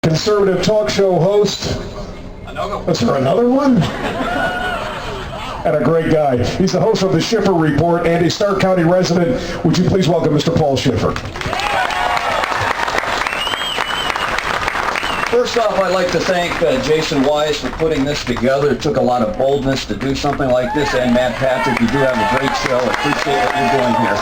Conservative talk show host. Is there another one? And a great guy. He's the host of the Schiffer Report and a Stark County resident. Would you please welcome Mr. Paul Schiffer? First off, I'd like to thank Jason Wise for putting this together. It took a lot of boldness to do something like this, and Matt Patrick, you do have a great show. I appreciate what you're doing here.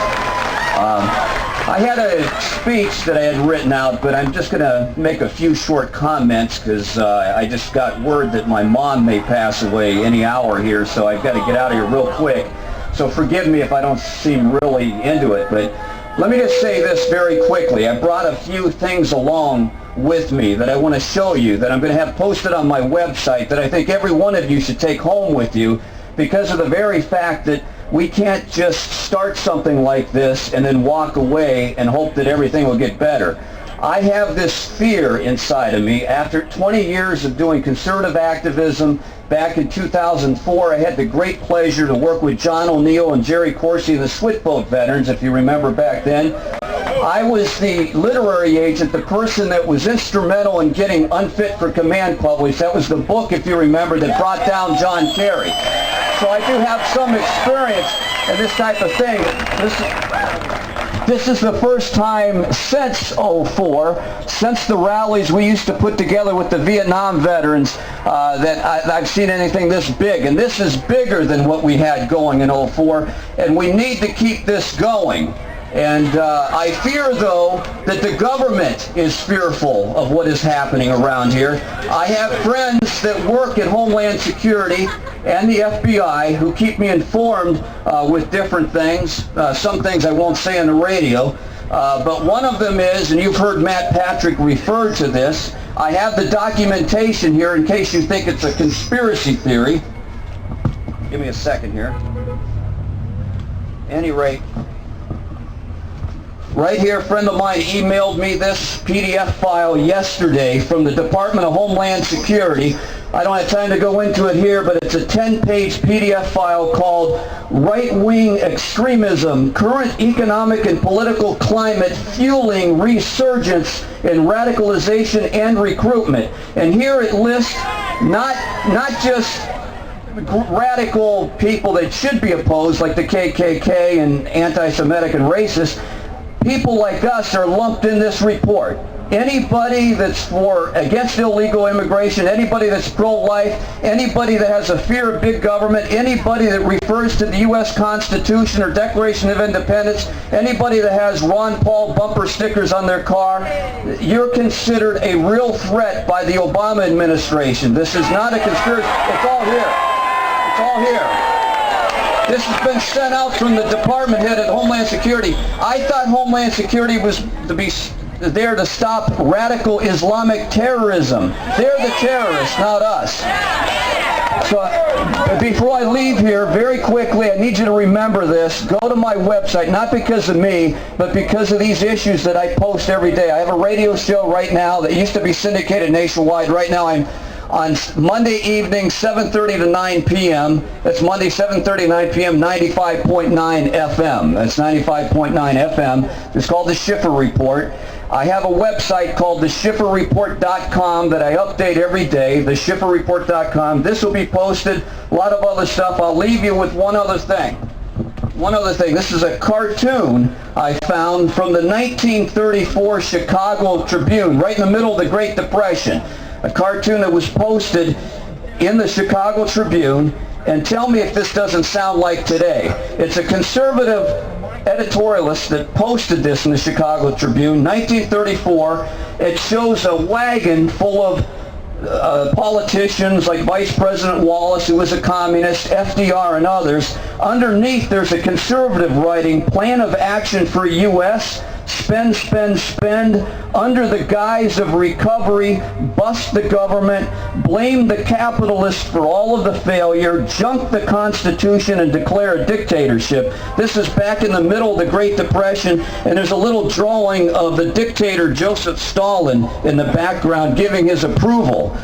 I had a speech that I had written out, but I'm just going to make a few short comments because I just got word that my mom may pass away any hour here, so I've got to get out of here real quick. So forgive me if I don't seem really into it, but let me just say this very quickly. I brought a few things along with me that I want to show you that I'm going to have posted on my website that I think every one of you should take home with you because of the very fact that we can't just start something like this and then walk away and hope that everything will get better. I have this fear inside of me. After 20 years of doing conservative activism, back in 2004, I had the great pleasure to work with John O'Neill and Jerry Corsi, the Switchboat veterans, if you remember back then. I was the literary agent, the person that was instrumental in getting Unfit for Command published. That was the book, if you remember, that brought down John Kerry. So I do have some experience in this type of thing. This is the first time since '04, since the rallies we used to put together with the Vietnam veterans, that I've seen anything this big. And this is bigger than what we had going in '04, and we need to keep this going. And I fear, though, that the government is fearful of what is happening around here. I have friends that work at Homeland Security and the FBI who keep me informed with different things. Some things I won't say on the radio. But one of them is, and you've heard Matt Patrick refer to this, I have the documentation here in case you think it's a conspiracy theory. Give me a second here. At any rate, right here, a friend of mine emailed me this PDF file yesterday from the Department of Homeland Security. I don't have time to go into it here, but it's a 10-page PDF file called Right-Wing Extremism, Current Economic and Political Climate Fueling Resurgence in Radicalization and Recruitment. And here it lists not just radical people that should be opposed, like the KKK and anti-Semitic and racist. People like us are lumped in this report. Anybody that's against illegal immigration, anybody that's pro-life, anybody that has a fear of big government, anybody that refers to the U.S. Constitution or Declaration of Independence, anybody that has Ron Paul bumper stickers on their car, you're considered a real threat by the Obama administration. This is not a conspiracy. It's all here. It's all here. This has been sent out from the department head at Homeland Security. I thought Homeland Security was to be there to stop radical Islamic terrorism. They're the terrorists, not us. So before I leave here, very quickly, I need you to remember this. Go to my website, not because of me, but because of these issues that I post every day. I have a radio show right now that used to be syndicated nationwide. Right now I'm on Monday evening, 7:30 to 9 p.m. That's Monday, 7:30 to 9 p.m., 95.9 FM. That's 95.9 FM. It's called the Schiffer Report. I have a website called theschifferreport.com that I update every day, theschifferreport.com. This will be posted, a lot of other stuff. I'll leave you with one other thing. One other thing. This is a cartoon I found from the 1934 Chicago Tribune, right in the middle of the Great Depression. A cartoon that was posted in the Chicago Tribune, and tell me if this doesn't sound like today. It's a conservative editorialist that posted this in the Chicago Tribune, 1934. It shows a wagon full of politicians like Vice President Wallace, who was a communist, FDR, and others. Underneath, there's a conservative writing, Plan of Action for U.S., spend, spend, spend, under the guise of recovery, bust the government, blame the capitalists for all of the failure, junk the Constitution, and declare a dictatorship. This is back in the middle of the Great Depression, and there's a little drawing of the dictator Joseph Stalin in the background giving his approval.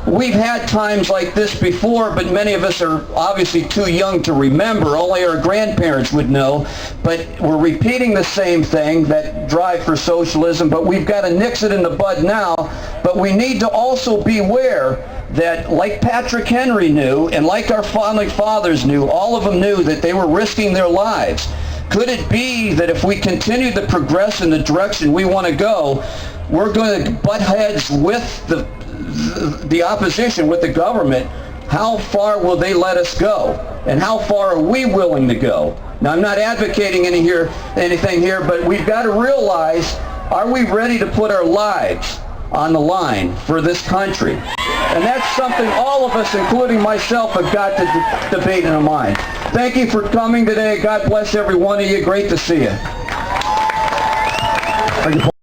We've had times like this before, but many of us are obviously too young to remember. Only our grandparents would know. But we're repeating the same thing, that drive for socialism, but we've got to nix it in the bud now. But we need to also beware that, like Patrick Henry knew, and like our founding fathers knew, all of them knew that they were risking their lives. Could it be that if we continue to progress in the direction we want to go, we're going to butt heads with the opposition, with the government? How far will they let us go? And how far are we willing to go? Now, I'm not advocating anything here, but we've got to realize, are we ready to put our lives on the line for this country? And that's something all of us, including myself, have got to debate in our mind. Thank you for coming today. God bless every one of you. Great to see you. Thank you.